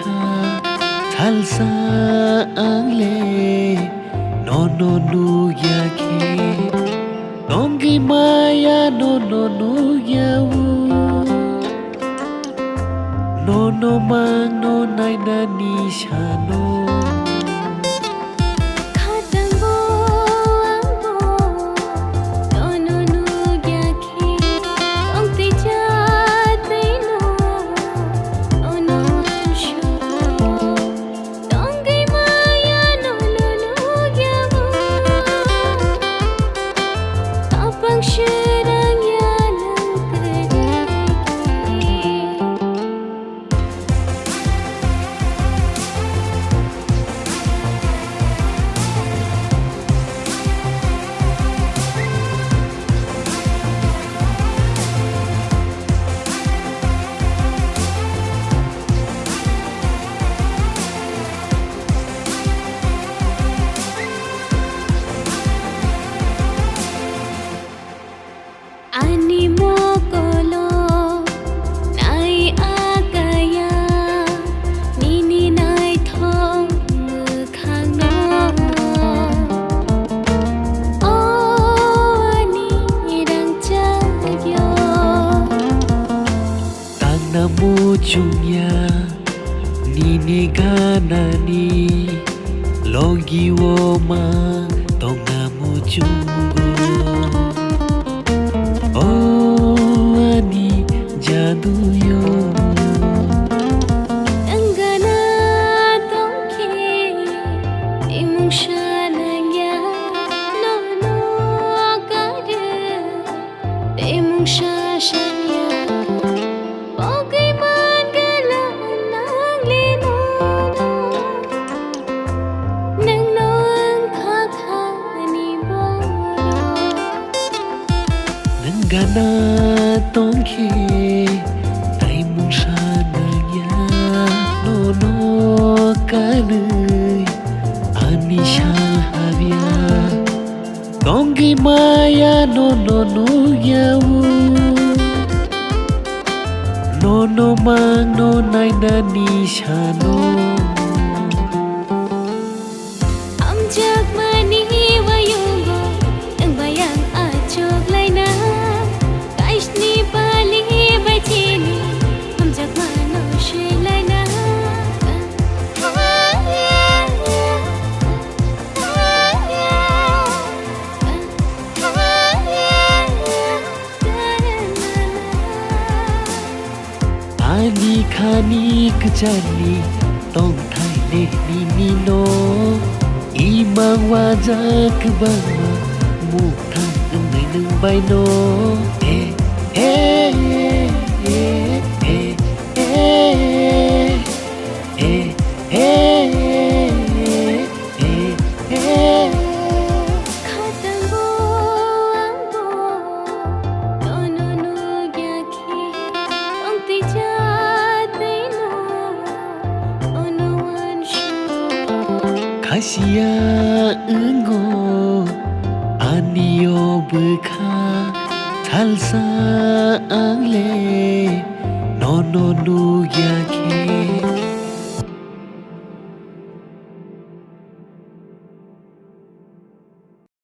bwkha thalsa angle no nu yakhe dongi maya no yau no mang no nai na ni shano Juniya nini ganani logi woma tonga mujungo oh ani jadu yo angana tongke imung shananya no kare imung shashanya gana tongke tai mung shananya no kanai ani shahavya dongi maya no yau no mang no nai na ni shano amjak mani wayungo ang bayang achok laina kaishni pali bachini amjak mano she laina ani khani kjani tong thai le ni no imang wajak bang mu thang ngai nung bai no Khasiya wngo aniyo bwkha thalsa angle no yakhe